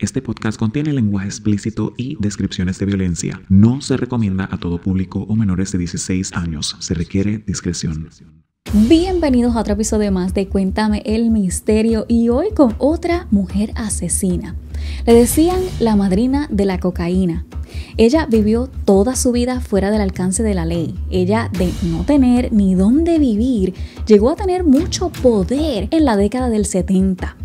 Este podcast contiene lenguaje explícito y descripciones de violencia. No se recomienda a todo público o menores de 16 años. Se requiere discreción. Bienvenidos a otro episodio más de Cuéntame el Misterio y hoy con otra mujer asesina. Le decían la madrina de la cocaína. Ella vivió toda su vida fuera del alcance de la ley. Ella, de no tener ni dónde vivir, llegó a tener mucho poder en la década del 70.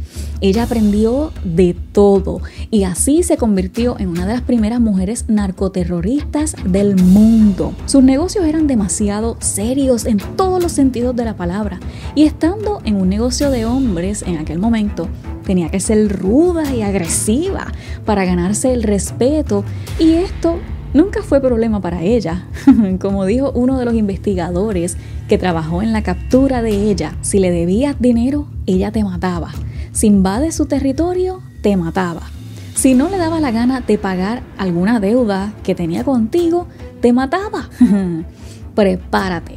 Ella aprendió de todo y así se convirtió en una de las primeras mujeres narcoterroristas del mundo. Sus negocios eran demasiado serios en todos los sentidos de la palabra y estando en un negocio de hombres en aquel momento, tenía que ser ruda y agresiva para ganarse el respeto y esto nunca fue problema para ella. Como dijo uno de los investigadores que trabajó en la captura de ella, si le debías dinero, ella te mataba. Si invades su territorio, te mataba. Si no le daba la gana de pagar alguna deuda que tenía contigo, te mataba. Prepárate,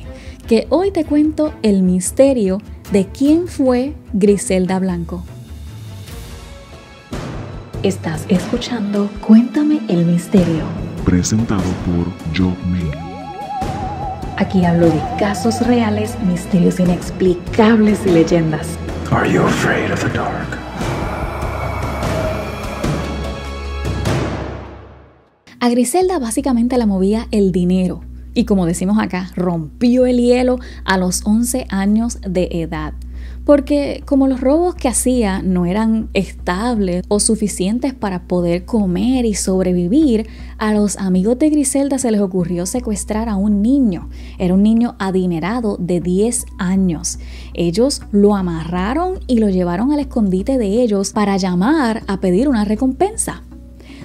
que hoy te cuento el misterio de quién fue Griselda Blanco. Estás escuchando Cuéntame el Misterio, presentado por Yo Me. Aquí hablo de casos reales, misterios inexplicables y leyendas. Are you afraid of the dark? A Griselda básicamente la movía el dinero y, como decimos acá, rompió el hielo a los 11 años de edad. Porque como los robos que hacía no eran estables o suficientes para poder comer y sobrevivir, a los amigos de Griselda se les ocurrió secuestrar a un niño. Era un niño adinerado de 10 años. Ellos lo amarraron y lo llevaron al escondite de ellos para llamar a pedir una recompensa.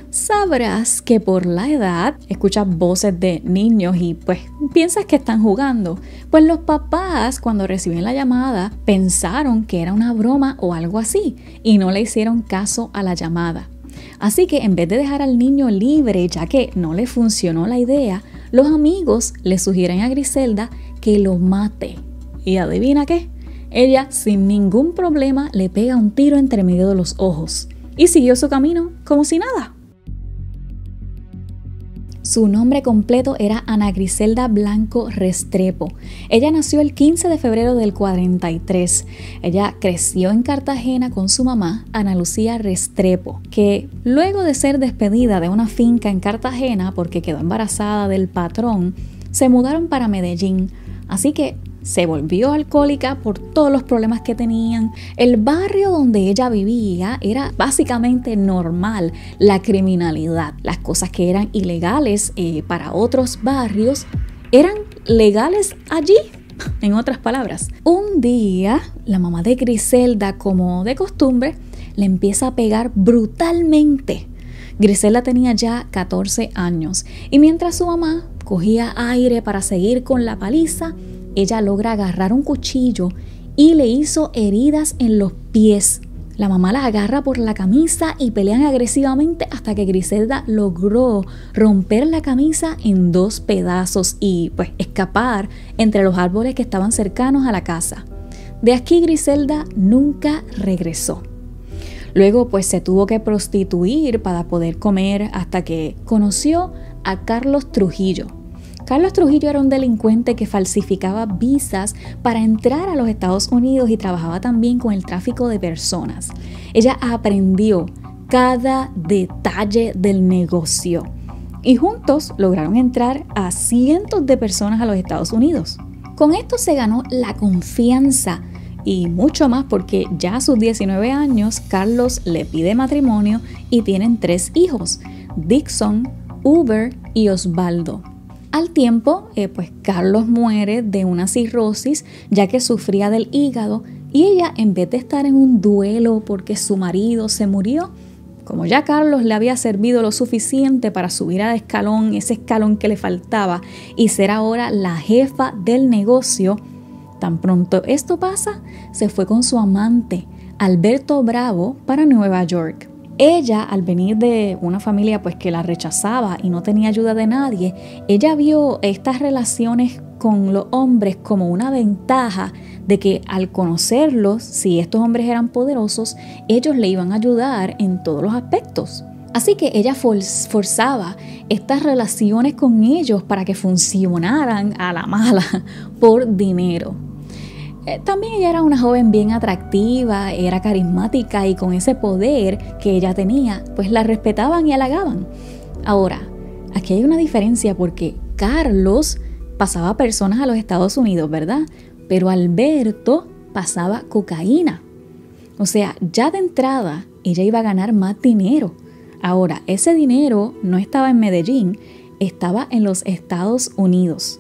Sabrás que por la edad escuchas voces de niños y pues piensas que están jugando. Pues los papás cuando reciben la llamada pensaron que era una broma o algo así y no le hicieron caso a la llamada. Así que en vez de dejar al niño libre ya que no le funcionó la idea, los amigos le sugieren a Griselda que lo mate. ¿Y adivina qué? Ella sin ningún problema le pega un tiro entre medio de los ojos y siguió su camino como si nada. Su nombre completo era Ana Griselda Blanco Restrepo. Ella nació el 15 de febrero del 43. Ella creció en Cartagena con su mamá, Ana Lucía Restrepo, que luego de ser despedida de una finca en Cartagena porque quedó embarazada del patrón, se mudaron para Medellín. Así que se volvió alcohólica por todos los problemas que tenían. El barrio donde ella vivía era básicamente normal, la criminalidad. Las cosas que eran ilegales para otros barrios eran legales allí. En otras palabras, un día la mamá de Griselda, como de costumbre, le empieza a pegar brutalmente. Griselda tenía ya 14 años y mientras su mamá cogía aire para seguir con la paliza, ella logra agarrar un cuchillo y le hizo heridas en los pies. La mamá la agarra por la camisa y pelean agresivamente hasta que Griselda logró romper la camisa en 2 pedazos y pues escapar entre los árboles que estaban cercanos a la casa. De aquí Griselda nunca regresó. Luego pues se tuvo que prostituir para poder comer hasta que conoció a Carlos Trujillo. Carlos Trujillo era un delincuente que falsificaba visas para entrar a los Estados Unidos y trabajaba también con el tráfico de personas. Ella aprendió cada detalle del negocio y juntos lograron entrar a cientos de personas a los Estados Unidos. Con esto se ganó la confianza y mucho más porque ya a sus 19 años Carlos le pide matrimonio y tienen 3 hijos, Dixon, Uber y Osvaldo. Al tiempo, pues Carlos muere de una cirrosis ya que sufría del hígado y ella, en vez de estar en un duelo porque su marido se murió, como ya Carlos le había servido lo suficiente para subir al escalón, ese escalón que le faltaba y ser ahora la jefa del negocio, tan pronto esto pasa, se fue con su amante, Alberto Bravo, para Nueva York. Ella, al venir de una familia pues que la rechazaba y no tenía ayuda de nadie, ella vio estas relaciones con los hombres como una ventaja de que al conocerlos, si estos hombres eran poderosos, ellos le iban a ayudar en todos los aspectos. Así que ella forzaba estas relaciones con ellos para que funcionaran a la mala por dinero. También ella era una joven bien atractiva, era carismática y con ese poder que ella tenía, pues la respetaban y halagaban. Ahora, aquí hay una diferencia porque Carlos pasaba personas a los Estados Unidos, ¿verdad? Pero Alberto pasaba cocaína. O sea, ya de entrada ella iba a ganar más dinero. Ahora, ese dinero no estaba en Medellín, estaba en los Estados Unidos.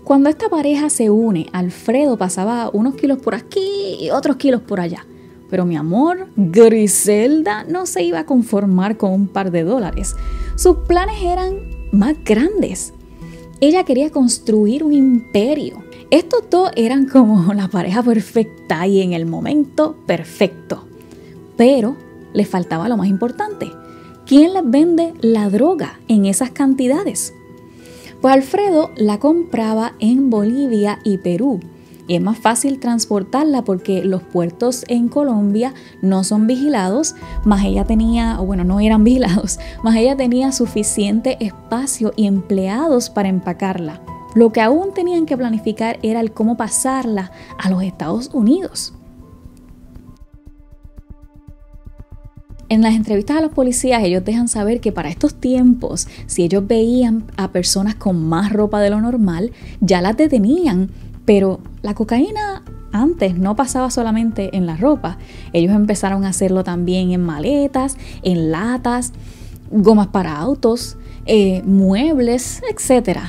Cuando esta pareja se une, Alfredo pasaba unos kilos por aquí y otros kilos por allá. Pero mi amor, Griselda no se iba a conformar con un par de dólares. Sus planes eran más grandes. Ella quería construir un imperio. Estos dos eran como la pareja perfecta y en el momento perfecto. Pero les faltaba lo más importante. ¿Quién les vende la droga en esas cantidades? Pues Alfredo la compraba en Bolivia y Perú. Y es más fácil transportarla porque los puertos en Colombia no son vigilados, más ella tenía, no eran vigilados, más ella tenía suficiente espacio y empleados para empacarla. Lo que aún tenían que planificar era el cómo pasarla a los Estados Unidos. En las entrevistas a los policías, ellos dejan saber que para estos tiempos, si ellos veían a personas con más ropa de lo normal, ya las detenían. Pero la cocaína antes no pasaba solamente en la ropa. Ellos empezaron a hacerlo también en maletas, en latas, gomas para autos, muebles, etc.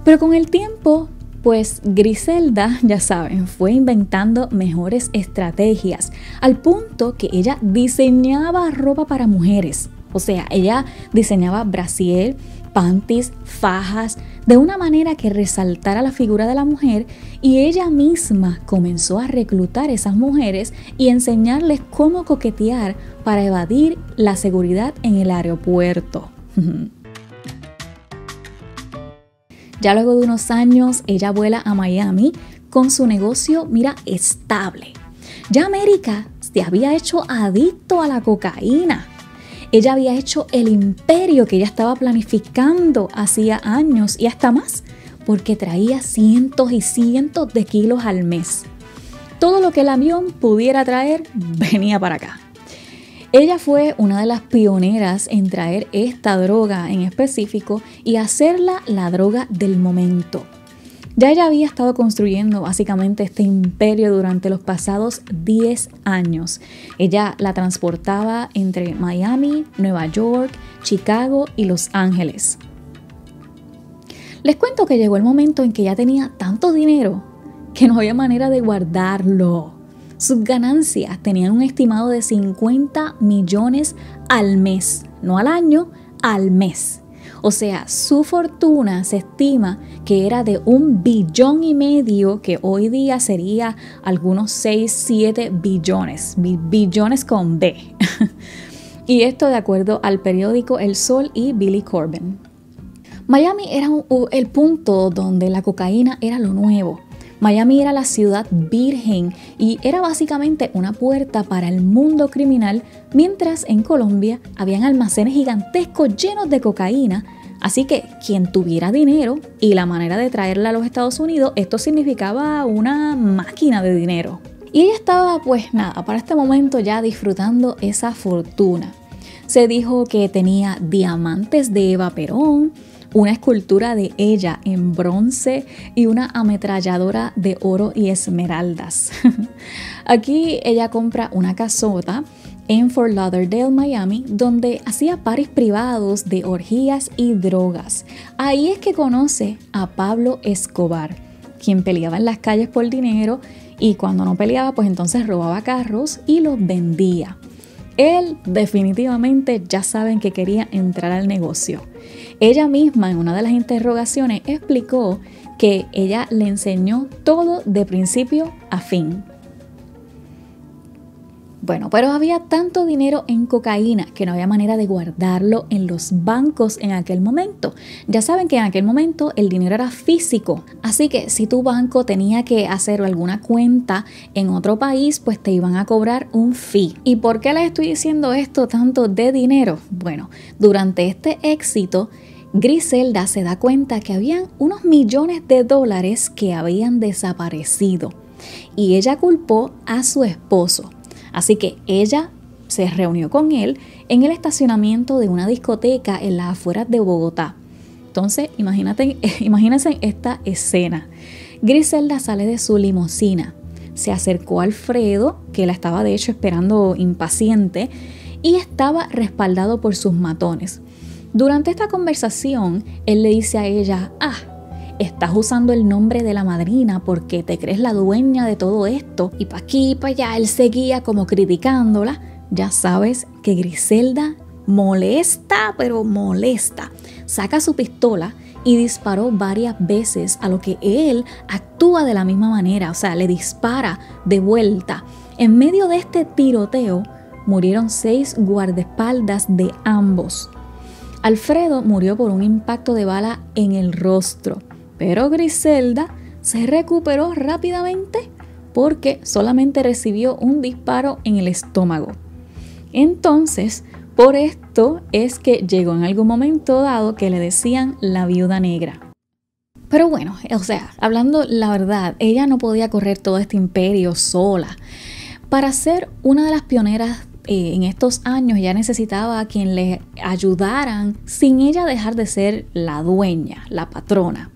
Pero con el tiempo, pues Griselda, ya saben, fue inventando mejores estrategias, al punto que ella diseñaba ropa para mujeres. O sea, ella diseñaba brasier, panties, fajas, de una manera que resaltara la figura de la mujer, y ella misma comenzó a reclutar a esas mujeres y enseñarles cómo coquetear para evadir la seguridad en el aeropuerto. Ya luego de unos años, ella vuela a Miami con su negocio, estable. Ya América se había hecho adicto a la cocaína. Ella había hecho el imperio que ella estaba planificando hacía años y hasta más, porque traía cientos y cientos de kilos al mes. Todo lo que el avión pudiera traer venía para acá. Ella fue una de las pioneras en traer esta droga en específico y hacerla la droga del momento. Ya ella había estado construyendo básicamente este imperio durante los pasados 10 años. Ella la transportaba entre Miami, Nueva York, Chicago y Los Ángeles. Les cuento que llegó el momento en que ya tenía tanto dinero que no había manera de guardarlo. Sus ganancias tenían un estimado de 50 millones al mes, no al año, al mes. O sea, su fortuna se estima que era de 1,5 billones, que hoy día sería algunos 6, 7 billones, billones con B. Y esto de acuerdo al periódico El Sol y Billy Corben. Miami era el punto donde la cocaína era lo nuevo. Miami era la ciudad virgen y era básicamente una puerta para el mundo criminal, mientras en Colombia habían almacenes gigantescos llenos de cocaína. Así que quien tuviera dinero y la manera de traerla a los Estados Unidos, esto significaba una máquina de dinero. Y ella estaba, para este momento ya disfrutando esa fortuna. Se dijo que tenía diamantes de Eva Perón, una escultura de ella en bronce y una ametralladora de oro y esmeraldas. Aquí ella compra una casota en Fort Lauderdale, Miami, donde hacía parties privados de orgías y drogas. Ahí es que conoce a Pablo Escobar, quien peleaba en las calles por dinero y cuando no peleaba, pues entonces robaba carros y los vendía. Él definitivamente ya saben que quería entrar al negocio. Ella misma en una de las interrogaciones explicó que ella le enseñó todo de principio a fin. Bueno, pero había tanto dinero en cocaína que no había manera de guardarlo en los bancos en aquel momento. Ya saben que en aquel momento el dinero era físico, así que si tu banco tenía que hacer alguna cuenta en otro país, pues te iban a cobrar un fee. ¿Y por qué les estoy diciendo esto tanto de dinero? Bueno, durante este éxito, Griselda se da cuenta que habían unos millones de dólares que habían desaparecido y ella culpó a su esposo. Así que ella se reunió con él en el estacionamiento de una discoteca en las afueras de Bogotá. Entonces, imagínense esta escena. Griselda sale de su limusina, se acercó a Alfredo, que la estaba de hecho esperando impaciente, y estaba respaldado por sus matones. Durante esta conversación, él le dice a ella, estás usando el nombre de la madrina porque te crees la dueña de todo esto. Y pa' aquí y pa' allá él seguía como criticándola. Ya sabes que Griselda molesta, pero molesta. Saca su pistola y disparó varias veces, a lo que él actúa de la misma manera, o sea, le dispara de vuelta. En medio de este tiroteo murieron 6 guardaespaldas de ambos. Alfredo murió por un impacto de bala en el rostro. Pero Griselda se recuperó rápidamente porque solamente recibió un disparo en el estómago. Entonces, por esto es que llegó en algún momento dado que le decían la viuda negra. Pero bueno, o sea, hablando la verdad, ella no podía correr todo este imperio sola. Para ser una de las pioneras en estos años, ella necesitaba a quien le ayudaran sin ella dejar de ser la dueña, la patrona.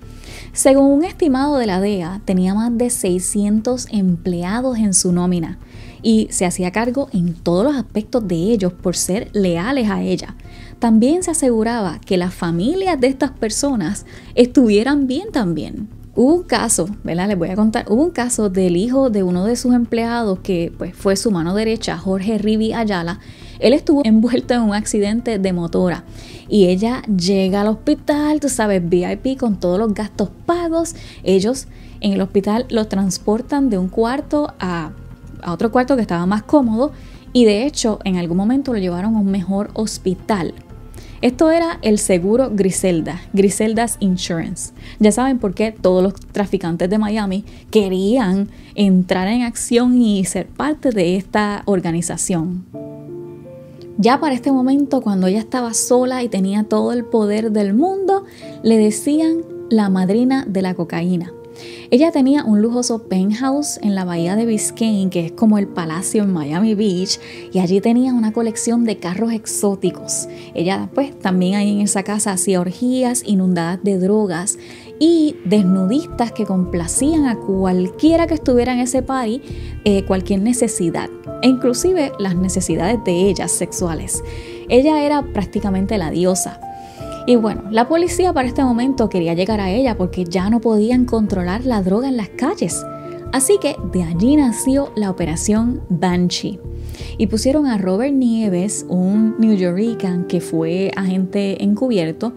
Según un estimado de la DEA, tenía más de 600 empleados en su nómina y se hacía cargo en todos los aspectos de ellos por ser leales a ella. También se aseguraba que las familias de estas personas estuvieran bien también. Hubo un caso, ¿verdad? Les voy a contar, hubo un caso del hijo de uno de sus empleados que pues, fue su mano derecha, Jorge Rivi Ayala. Él estuvo envuelto en un accidente de motora y ella llega al hospital, tú sabes, VIP con todos los gastos pagos. Ellos en el hospital lo transportan de un cuarto a otro cuarto que estaba más cómodo y de hecho en algún momento lo llevaron a un mejor hospital. Esto era el seguro Griselda, Griselda's Insurance. Ya saben por qué todos los traficantes de Miami querían entrar en acción y ser parte de esta organización. Ya para este momento, cuando ella estaba sola y tenía todo el poder del mundo, le decían la madrina de la cocaína. Ella tenía un lujoso penthouse en la bahía de Biscayne, que es como el palacio en Miami Beach, y allí tenía una colección de carros exóticos. Ella pues también ahí en esa casa hacía orgías inundadas de drogas y desnudistas que complacían a cualquiera que estuviera en ese party, cualquier necesidad, e inclusive las necesidades de ellas sexuales. Ella era prácticamente la diosa. Y bueno, la policía para este momento quería llegar a ella porque ya no podían controlar la droga en las calles. Así que de allí nació la operación Banshee. Y pusieron a Robert Nieves, un New Yorker que fue agente encubierto,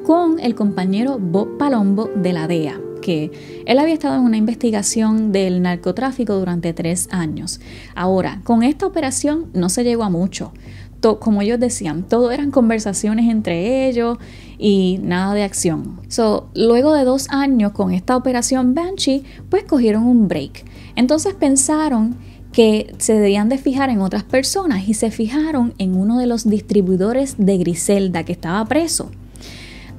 con el compañero Bob Palombo de la DEA, que él había estado en una investigación del narcotráfico durante 3 años. Ahora, con esta operación no se llegó a mucho. Como ellos decían, todo eran conversaciones entre ellos y nada de acción. Luego de 2 años con esta operación Banshee, pues cogieron un break. Entonces pensaron que se debían de fijar en otras personas y se fijaron en uno de los distribuidores de Griselda que estaba preso.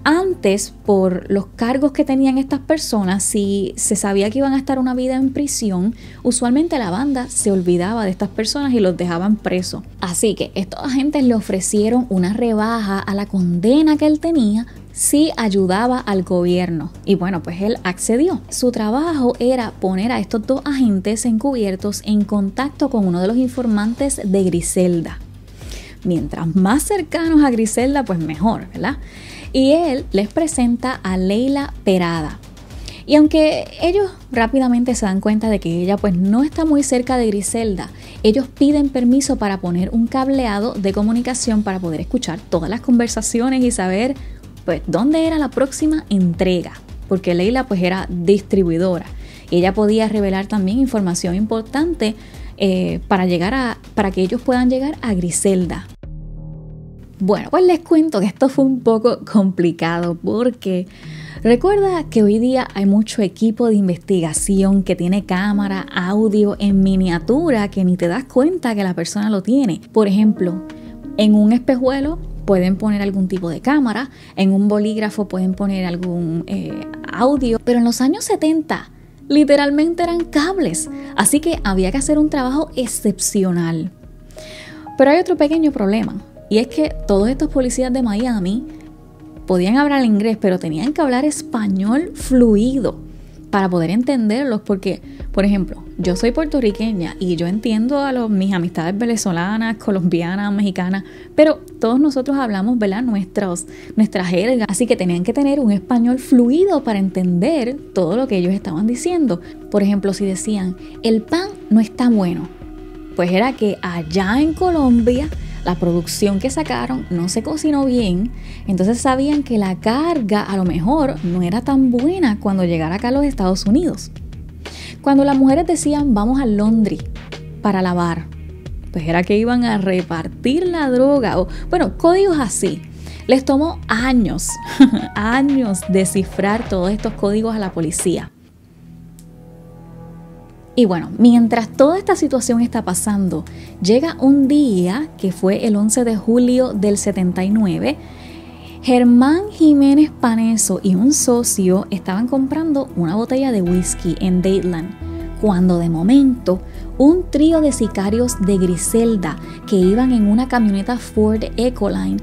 Antes, por los cargos que tenían estas personas, si se sabía que iban a estar una vida en prisión, usualmente la banda se olvidaba de estas personas y los dejaban presos. Así que estos agentes le ofrecieron una rebaja a la condena que él tenía si ayudaba al gobierno. Y bueno, pues él accedió. Su trabajo era poner a estos 2 agentes encubiertos en contacto con uno de los informantes de Griselda. Mientras más cercanos a Griselda, pues mejor, ¿verdad? Y él les presenta a Leila Perada. Y aunque ellos rápidamente se dan cuenta de que ella pues no está muy cerca de Griselda, ellos piden permiso para poner un cableado de comunicación para poder escuchar todas las conversaciones y saber pues dónde era la próxima entrega, porque Leila pues era distribuidora y ella podía revelar también información importante para que ellos puedan llegar a Griselda. Bueno, pues les cuento que esto fue un poco complicado porque recuerda que hoy día hay mucho equipo de investigación que tiene cámara, audio en miniatura que ni te das cuenta que la persona lo tiene. Por ejemplo, en un espejuelo pueden poner algún tipo de cámara, en un bolígrafo pueden poner algún audio, pero en los años 70 literalmente eran cables, así que había que hacer un trabajo excepcional. Pero hay otro pequeño problema, y es que todos estos policías de Miami podían hablar inglés, pero tenían que hablar español fluido para poder entenderlos, porque, por ejemplo, yo soy puertorriqueña y yo entiendo a mis amistades venezolanas, colombianas, mexicanas, pero todos nosotros hablamos, ¿verdad?, nuestra jerga, así que tenían que tener un español fluido para entender todo lo que ellos estaban diciendo. Por ejemplo, si decían, el pan no está bueno, pues era que allá en Colombia la producción que sacaron no se cocinó bien, entonces sabían que la carga a lo mejor no era tan buena cuando llegara acá a los Estados Unidos. Cuando las mujeres decían vamos al laundry para lavar, pues era que iban a repartir la droga o bueno, códigos así. Les tomó años, años descifrar todos estos códigos a la policía. Y bueno, mientras toda esta situación está pasando, llega un día que fue el 11 de julio del 79. Germán Jiménez Paneso y un socio estaban comprando una botella de whisky en Dadeland, cuando de momento un trío de sicarios de Griselda que iban en una camioneta Ford Ecoline,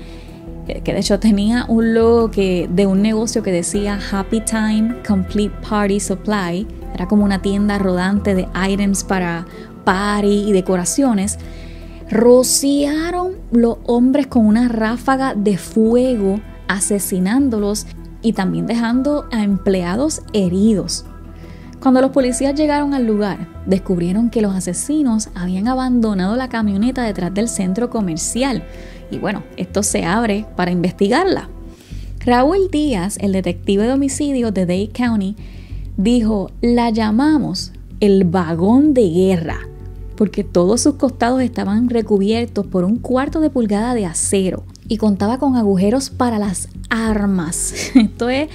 que de hecho tenía un logo de un negocio que decía Happy Time Complete Party Supply, era como una tienda rodante de items para party y decoraciones, rociaron los hombres con una ráfaga de fuego, asesinándolos y también dejando a empleados heridos. Cuando los policías llegaron al lugar, descubrieron que los asesinos habían abandonado la camioneta detrás del centro comercial. Y bueno, esto se abre para investigarla. Raúl Díaz, el detective de homicidios de Dade County, dijo, la llamamos el vagón de guerra, porque todos sus costados estaban recubiertos por un 1/4 de pulgada de acero y contaba con agujeros para las armas. Esto es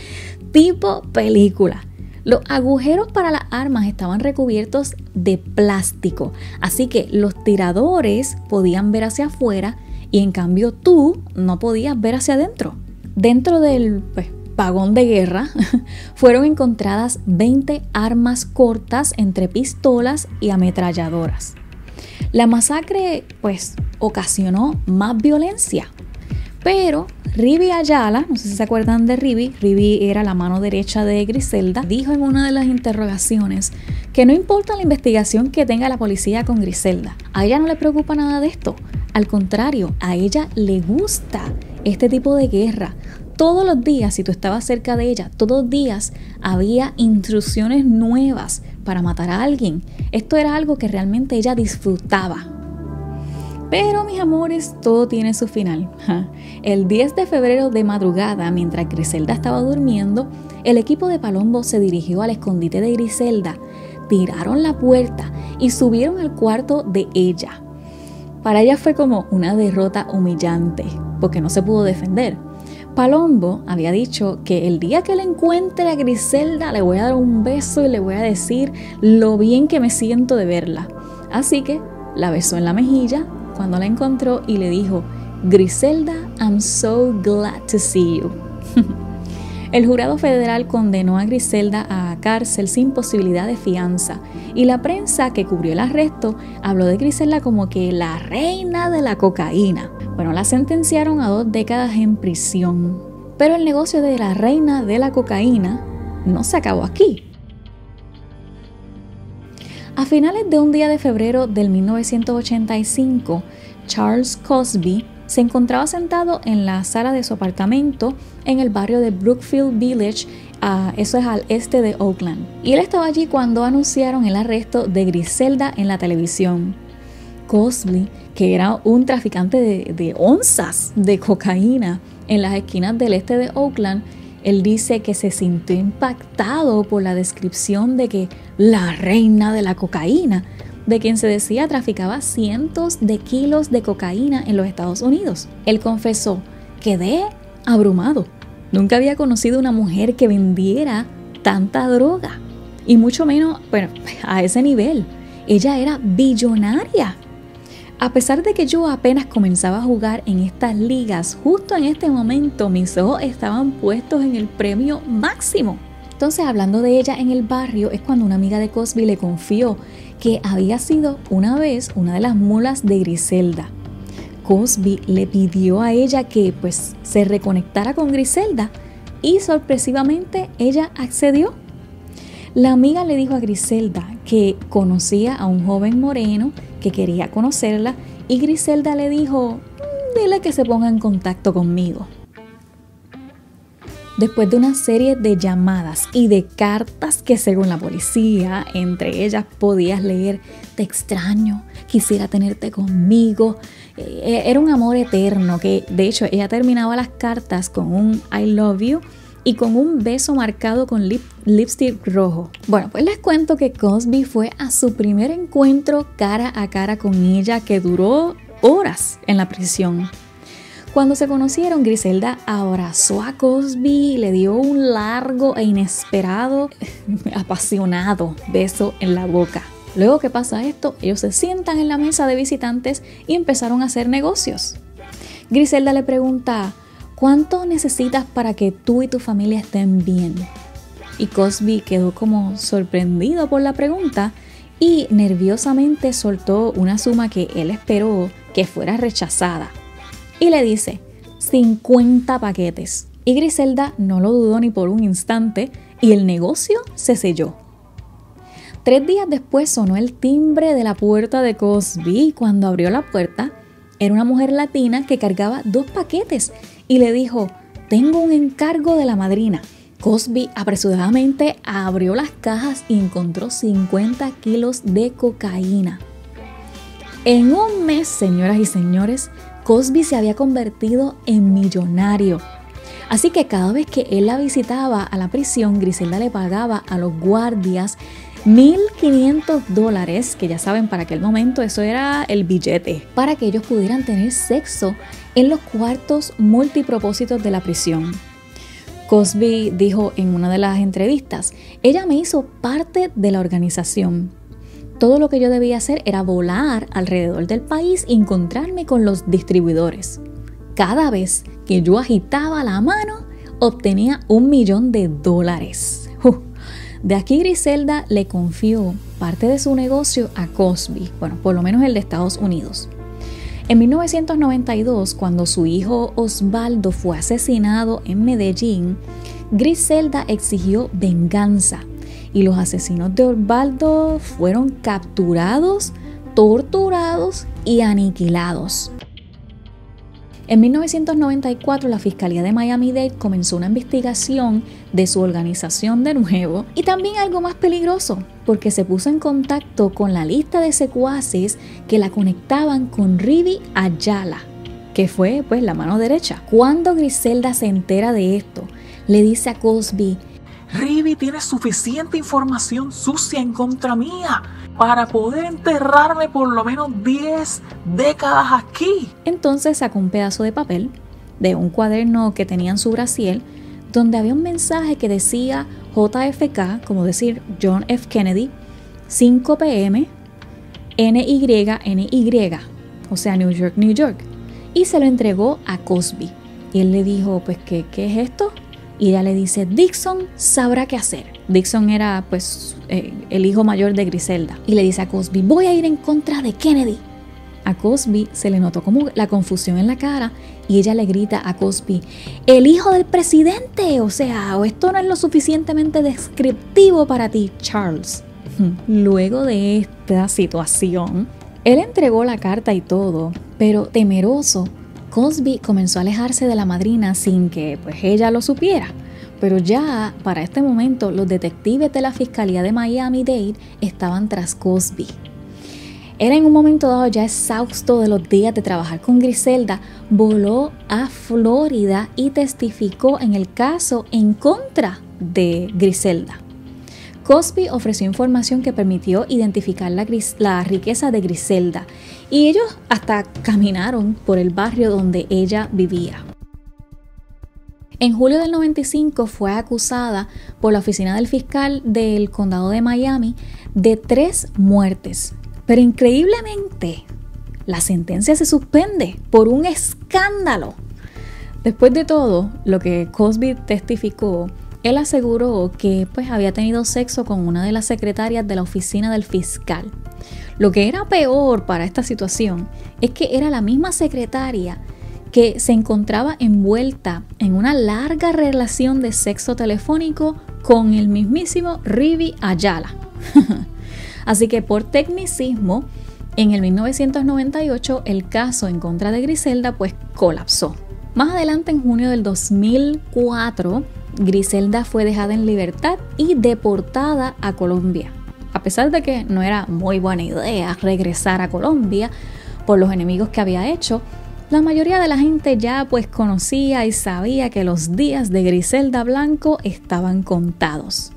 tipo película. Los agujeros para las armas estaban recubiertos de plástico, así que los tiradores podían ver hacia afuera y en cambio tú no podías ver hacia adentro. Dentro del vagón de guerra fueron encontradas 20 armas cortas entre pistolas y ametralladoras. La masacre ocasionó más violencia, pero Rivi Ayala, no sé si se acuerdan de Rivi era la mano derecha de Griselda, dijo en una de las interrogaciones que no importa la investigación que tenga la policía con Griselda, a ella no le preocupa nada de esto, al contrario, a ella le gusta este tipo de guerra. Todos los días, si tú estabas cerca de ella, todos los días había instrucciones nuevas para matar a alguien. Esto era algo que realmente ella disfrutaba. Pero, mis amores, todo tiene su final. El 10 de febrero de madrugada, mientras Griselda estaba durmiendo, el equipo de Palombo se dirigió al escondite de Griselda, tiraron la puerta y subieron al cuarto de ella. Para ella fue como una derrota humillante, porque no se pudo defender. Palombo había dicho que el día que le encuentre a Griselda le voy a dar un beso y le voy a decir lo bien que me siento de verla. Así que la besó en la mejilla cuando la encontró y le dijo, Griselda, I'm so glad to see you. El jurado federal condenó a Griselda a cárcel sin posibilidad de fianza y la prensa que cubrió el arresto habló de Griselda como que la reina de la cocaína. Bueno, la sentenciaron a 2 décadas en prisión, pero el negocio de la reina de la cocaína no se acabó aquí. A finales de un día de febrero del 1985, Charles Cosby se encontraba sentado en la sala de su apartamento en el barrio de Brookfield Village, eso es al este de Oakland. Y él estaba allí cuando anunciaron el arresto de Griselda en la televisión. Cosby, que era un traficante de onzas de cocaína en las esquinas del este de Oakland, él dice que se sintió impactado por la descripción de que la reina de la cocaína. de quien se decía traficaba cientos de kilos de cocaína en los Estados Unidos. Él confesó: quedé abrumado. Nunca había conocido una mujer que vendiera tanta droga, y mucho menos, bueno, a ese nivel. Ella era billonaria. A pesar de que yo apenas comenzaba a jugar en estas ligas, justo en este momento mis ojos estaban puestos en el premio máximo. Entonces, hablando de ella en el barrio, es cuando una amiga de Cosby le confió que había sido una vez una de las mulas de Griselda. Cosby le pidió a ella que pues se reconectara con Griselda y sorpresivamente ella accedió. La amiga le dijo a Griselda que conocía a un joven moreno que quería conocerla y Griselda le dijo: dile que se ponga en contacto conmigo. Después de una serie de llamadas y de cartas que, según la policía, entre ellas podías leer: te extraño, quisiera tenerte conmigo. Era un amor eterno que, de hecho, ella terminaba las cartas con un I love you y con un beso marcado con lipstick rojo. Bueno, pues les cuento que Cosby fue a su primer encuentro cara a cara con ella, que duró horas en la prisión. Cuando se conocieron, Griselda abrazó a Cosby y le dio un largo e inesperado, apasionado beso en la boca. Luego que pasa esto, ellos se sientan en la mesa de visitantes y empezaron a hacer negocios. Griselda le pregunta: ¿cuánto necesitas para que tú y tu familia estén bien? Y Cosby quedó como sorprendido por la pregunta y nerviosamente soltó una suma que él esperó que fuera rechazada. Y le dice: 50 paquetes. Y Griselda no lo dudó ni por un instante y el negocio se selló. 3 días después sonó el timbre de la puerta de Cosby y cuando abrió la puerta era una mujer latina que cargaba 2 paquetes y le dijo: tengo un encargo de la madrina. Cosby apresuradamente abrió las cajas y encontró 50 kilos de cocaína. En un mes, señoras y señores, Cosby se había convertido en millonario. Así que cada vez que él la visitaba a la prisión, Griselda le pagaba a los guardias $1,500, que ya saben, para aquel momento eso era el billete, para que ellos pudieran tener sexo en los cuartos multipropósitos de la prisión. Cosby dijo en una de las entrevistas: ella me hizo parte de la organización. Todo lo que yo debía hacer era volar alrededor del país y encontrarme con los distribuidores. Cada vez que yo agitaba la mano, obtenía $1,000,000. De aquí Griselda le confió parte de su negocio a Cosby, bueno, por lo menos el de Estados Unidos. En 1992, cuando su hijo Osvaldo fue asesinado en Medellín, Griselda exigió venganza y los asesinos de Osvaldo fueron capturados, torturados y aniquilados. En 1994, la Fiscalía de Miami-Dade comenzó una investigación de su organización de nuevo y también algo más peligroso, porque se puso en contacto con la lista de secuaces que la conectaban con Ruby Ayala, que fue pues la mano derecha. Cuando Griselda se entera de esto, le dice a Cosby: Ruby tiene suficiente información sucia en contra mía para poder enterrarme por lo menos 10 décadas aquí. Entonces sacó un pedazo de papel de un cuaderno que tenía en su brasier, donde había un mensaje que decía JFK, como decir John F. Kennedy, 5 p.m., NY, o sea, New York, New York. Y se lo entregó a Cosby. Y él le dijo: pues, ¿qué es esto? Y ella le dice: Dixon sabrá qué hacer. Dixon era pues el hijo mayor de Griselda. Y le dice a Cosby: voy a ir en contra de Kennedy. A Cosby se le notó como la confusión en la cara y ella le grita a Cosby: el hijo del presidente, o sea, o esto no es lo suficientemente descriptivo para ti, Charles. Luego de esta situación, él entregó la carta y todo, pero temeroso, Cosby comenzó a alejarse de la madrina sin que pues ella lo supiera. Pero ya para este momento los detectives de la Fiscalía de Miami-Dade estaban tras Cosby. Era en un momento dado ya exhausto de los días de trabajar con Griselda, voló a Florida y testificó en el caso en contra de Griselda. Cosby ofreció información que permitió identificar la riqueza de Griselda y ellos hasta caminaron por el barrio donde ella vivía. En julio del 95 fue acusada por la oficina del fiscal del condado de Miami de 3 muertes, pero increíblemente la sentencia se suspende por un escándalo. Después de todo lo que Cosby testificó, él aseguró que había tenido sexo con una de las secretarias de la oficina del fiscal. Lo que era peor para esta situación es que era la misma secretaria que se encontraba envuelta en una larga relación de sexo telefónico con el mismísimo Ruby Ayala. Así que por tecnicismo, en el 1998 el caso en contra de Griselda colapsó. Más adelante, en junio del 2004, Griselda fue dejada en libertad y deportada a Colombia. A pesar de que no era muy buena idea regresar a Colombia por los enemigos que había hecho, la mayoría de la gente ya conocía y sabía que los días de Griselda Blanco estaban contados.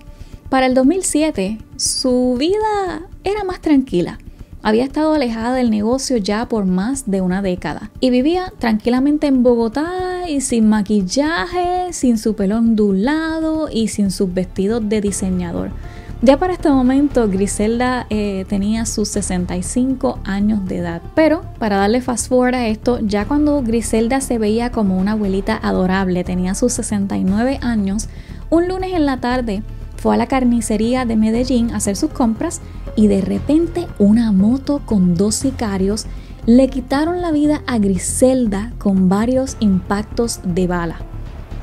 Para el 2007, su vida era más tranquila. Había estado alejada del negocio ya por más de una década y vivía tranquilamente en Bogotá y sin maquillaje, sin su pelo ondulado y sin sus vestidos de diseñador. Ya para este momento Griselda tenía sus 65 años de edad, pero para darle fast forward a esto, ya cuando Griselda se veía como una abuelita adorable, tenía sus 69 años, un lunes en la tarde fue a la carnicería de Medellín a hacer sus compras y de repente una moto con 2 sicarios le quitaron la vida a Griselda con varios impactos de bala.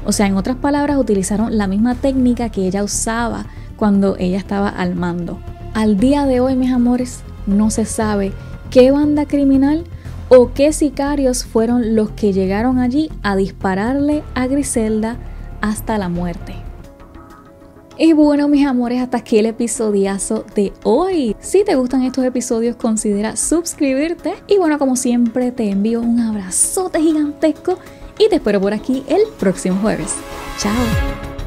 O sea, en otras palabras, utilizaron la misma técnica que ella usaba cuando ella estaba al mando. Al día de hoy, mis amores, no se sabe qué banda criminal o qué sicarios fueron los que llegaron allí a dispararle a Griselda hasta la muerte. Y bueno, mis amores, hasta aquí el episodiazo de hoy. Si te gustan estos episodios, considera suscribirte. Y bueno, como siempre, te envío un abrazote gigantesco y te espero por aquí el próximo jueves. ¡Chao!